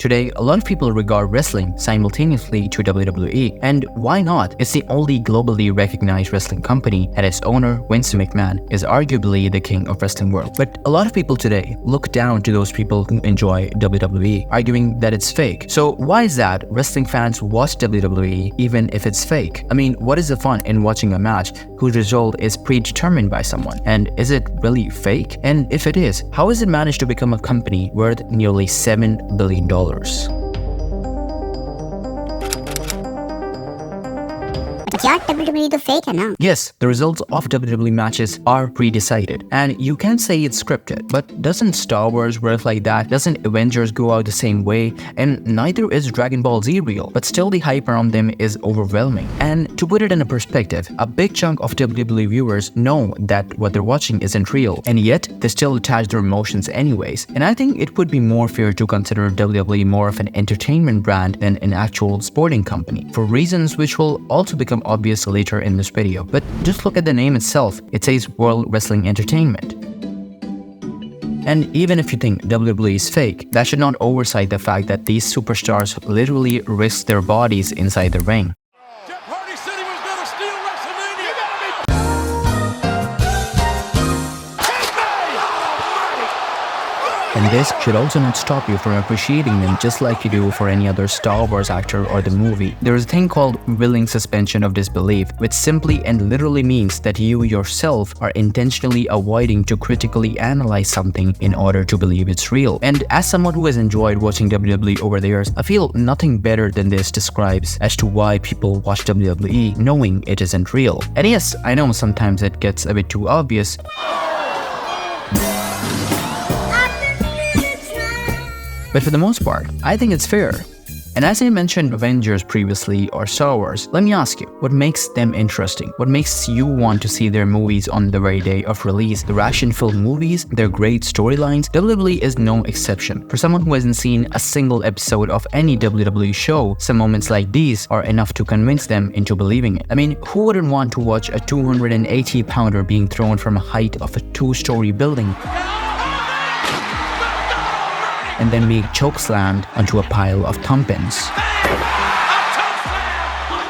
Today, a lot of people regard wrestling simultaneously to WWE, and why not? It's the only globally recognized wrestling company, and its owner, Vince McMahon, is arguably the king of wrestling world. But a lot of people today look down to those people who enjoy WWE, arguing that it's fake. So why is that wrestling fans watch WWE even if it's fake? I mean, what is the fun in watching a match whose result is predetermined by someone? And is it really fake? And if it is, how has it managed to become a company worth nearly $7 billion? यार WWE तो fake है ना? Yes, the results of WWE matches are pre-decided, and you can say it's scripted, but doesn't Star Wars work like that? Doesn't Avengers go out the same way? And neither is Dragon Ball Z real, but still the hype around them is overwhelming. And to put it in a perspective, a big chunk of WWE viewers know that what they're watching isn't real, and yet they still attach their emotions anyways. And I think it would be more fair to consider WWE more of an entertainment brand than an actual sporting company, for reasons which will also become obvious later in this video. But just look at the name itself. It says World Wrestling Entertainment. And even if you think WWE is fake, that should not oversight the fact that these superstars literally risk their bodies inside the ring. And this should also not stop you from appreciating them just like you do for any other Star Wars actor or the movie. There is a thing called willing suspension of disbelief, which simply and literally means that you yourself are intentionally avoiding to critically analyze something in order to believe it's real. And as someone who has enjoyed watching WWE over the years, I feel nothing better than this describes as to why people watch WWE knowing it isn't real. And yes, I know sometimes it gets a bit too obvious, but for the most part, I think it's fair. And as I mentioned Avengers previously or Star Wars, let me ask you, what makes them interesting? What makes you want to see their movies on the very day of release? Their action-filled movies, their great storylines? WWE is no exception. For someone who hasn't seen a single episode of any WWE show, some moments like these are enough to convince them into believing it. I mean, who wouldn't want to watch a 280-pounder being thrown from a height of a 2-story building and then being chokeslammed onto a pile of thumpins?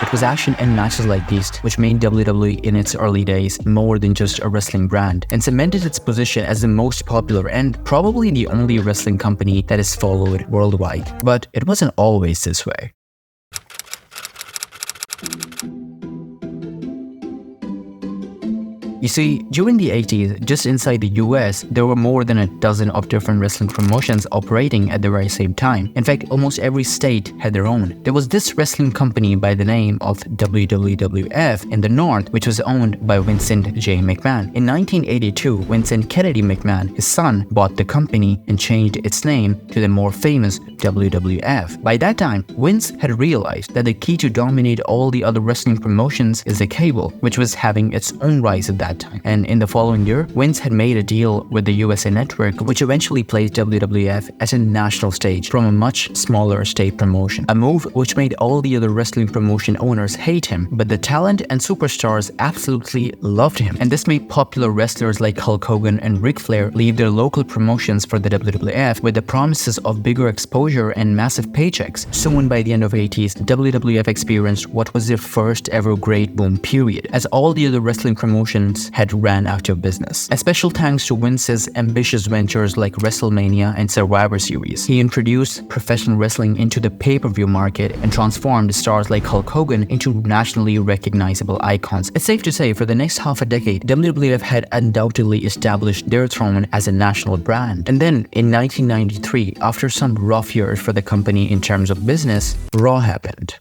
It was action and matches like these which made WWE in its early days more than just a wrestling brand, and cemented its position as the most popular and probably the only wrestling company that is followed worldwide. But it wasn't always this way. You see, during the 80s, just inside the US, there were more than a dozen of different wrestling promotions operating at the very same time. In fact, almost every state had their own. There was this wrestling company by the name of WWF in the North, which was owned by Vincent J. McMahon. In 1982, Vincent Kennedy McMahon, his son, bought the company and changed its name to the more famous WWF. By that time, Vince had realized that the key to dominate all the other wrestling promotions is the cable, which was having its own rise at that time. And in the following year, Vince had made a deal with the USA Network, which eventually placed WWF at a national stage from a much smaller state promotion. A move which made all the other wrestling promotion owners hate him, but the talent and superstars absolutely loved him. And this made popular wrestlers like Hulk Hogan and Ric Flair leave their local promotions for the WWF with the promises of bigger exposure and massive paychecks. Soon by the end of the 80s, WWF experienced what was their first ever great boom period, as all the other wrestling promotions had ran out of business. A special thanks to Vince's ambitious ventures like WrestleMania and Survivor Series, he introduced professional wrestling into the pay-per-view market and transformed stars like Hulk Hogan into nationally recognizable icons. It's safe to say, for the next half a decade, WWF had undoubtedly established their throne as a national brand. And then, in 1993, after some rough years for the company in terms of business, Raw happened.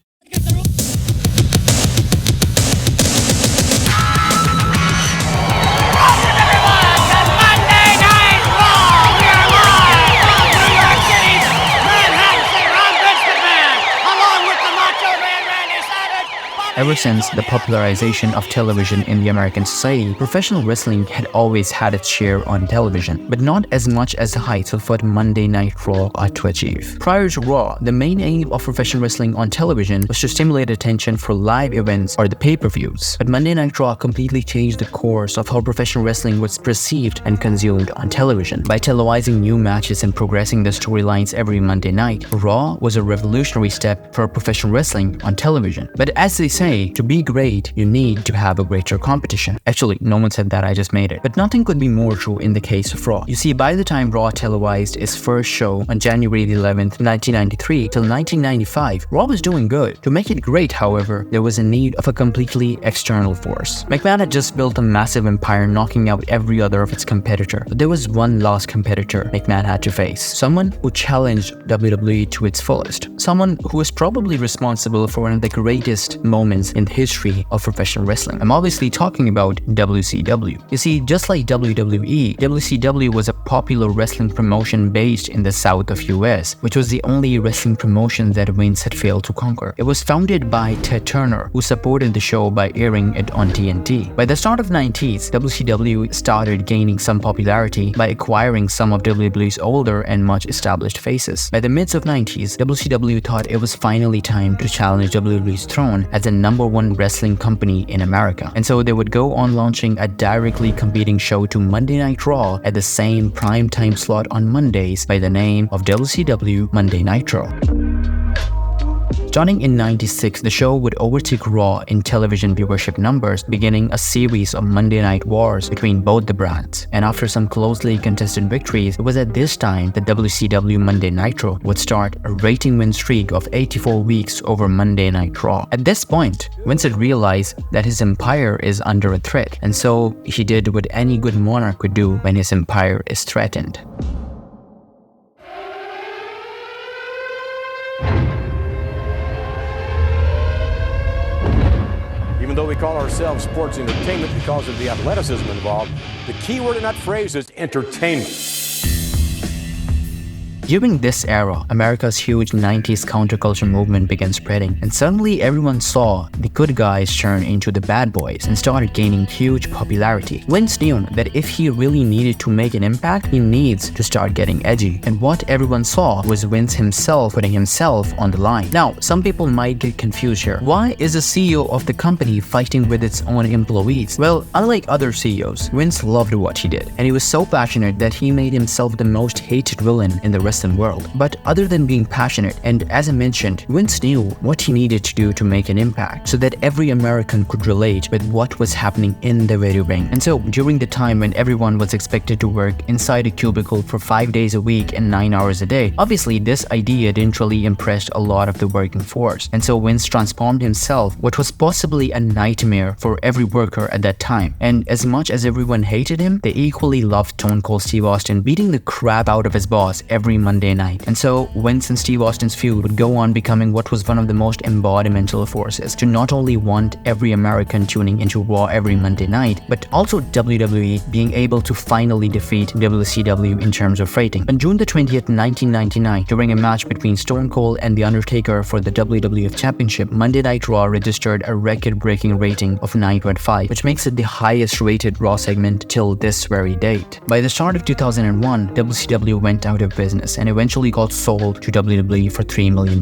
Ever since the popularization of television in the American society, professional wrestling had always had its share on television, but not as much as the heights of what Monday Night Raw are to achieve. Prior to Raw, the main aim of professional wrestling on television was to stimulate attention for live events or the pay-per-views. But Monday Night Raw completely changed the course of how professional wrestling was perceived and consumed on television. By televising new matches and progressing the storylines every Monday night, Raw was a revolutionary step for professional wrestling on television. But as they say, to be great, you need to have a greater competition. Actually, no one said that, I just made it. But nothing could be more true in the case of Raw. You see, by the time Raw televised its first show on January 11th, 1993 till 1995, Raw was doing good. To make it great, however, there was a need of a completely external force. McMahon had just built a massive empire, knocking out every other of its competitor. But there was one last competitor McMahon had to face. Someone who challenged WWE to its fullest. Someone who was probably responsible for one of the greatest moments in the history of professional wrestling. I'm obviously talking about WCW. You see, just like WWE, WCW was a popular wrestling promotion based in the south of US, which was the only wrestling promotion that Vince had failed to conquer. It was founded by Ted Turner, who supported the show by airing it on TNT. By the start of the 90s, WCW started gaining some popularity by acquiring some of WWE's older and much established faces. By the mids of 90s, WCW thought it was finally time to challenge WWE's throne as the #1 wrestling company in America. And so they would go on launching a directly competing show to Monday Night Raw at the same prime time slot on Mondays by the name of WCW Monday Nitro. Starting in '96, the show would overtake Raw in television viewership numbers, beginning a series of Monday Night Wars between both the brands. And after some closely contested victories, it was at this time that WCW Monday Nitro would start a rating win streak of 84 weeks over Monday Night Raw. At this point, Vince had realized that his empire is under a threat, and so he did what any good monarch would do when his empire is threatened. Even though we call ourselves sports entertainment because of the athleticism involved, the key word in that phrase is entertainment. During this era, America's huge 90s counterculture movement began spreading, and suddenly everyone saw the good guys turn into the bad boys and started gaining huge popularity. Vince knew that if he really needed to make an impact, he needs to start getting edgy, and what everyone saw was Vince himself putting himself on the line. Now, some people might get confused here. Why is the CEO of the company fighting with its own employees? Well, unlike other CEOs, Vince loved what he did, and he was so passionate that he made himself the most hated villain in the wrestling world. But other than being passionate, and as I mentioned, Vince knew what he needed to do to make an impact so that every American could relate with what was happening in the video ring. And so during the time when everyone was expected to work inside a cubicle for 5 days a week and 9 hours a day, obviously this idea didn't really impress a lot of the working force. And so Vince transformed himself what was possibly a nightmare for every worker at that time. And as much as everyone hated him, they equally loved Stone Cold Steve Austin beating the crap out of his boss every Monday night. And so Vince and Steve Austin's feud would go on becoming what was one of the most embodimental forces to not only want every American tuning into Raw every Monday night, but also WWE being able to finally defeat WCW in terms of rating. On June the 20th, 1999, during a match between Stone Cold and The Undertaker for the WWF Championship, Monday Night Raw registered a record-breaking rating of 9.5, which makes it the highest rated Raw segment till this very date. By the start of 2001, WCW went out of business and eventually got sold to WWE for $3 million.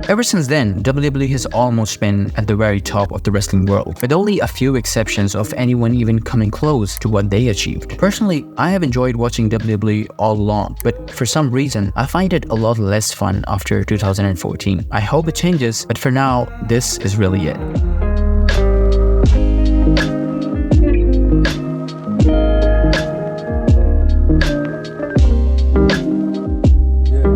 Ever since then, WWE has almost been at the very top of the wrestling world, with only a few exceptions of anyone even coming close to what they achieved. Personally, I have enjoyed watching WWE all along, but for some reason, I find it a lot less fun after 2014. I hope it changes, but for now, this is really it.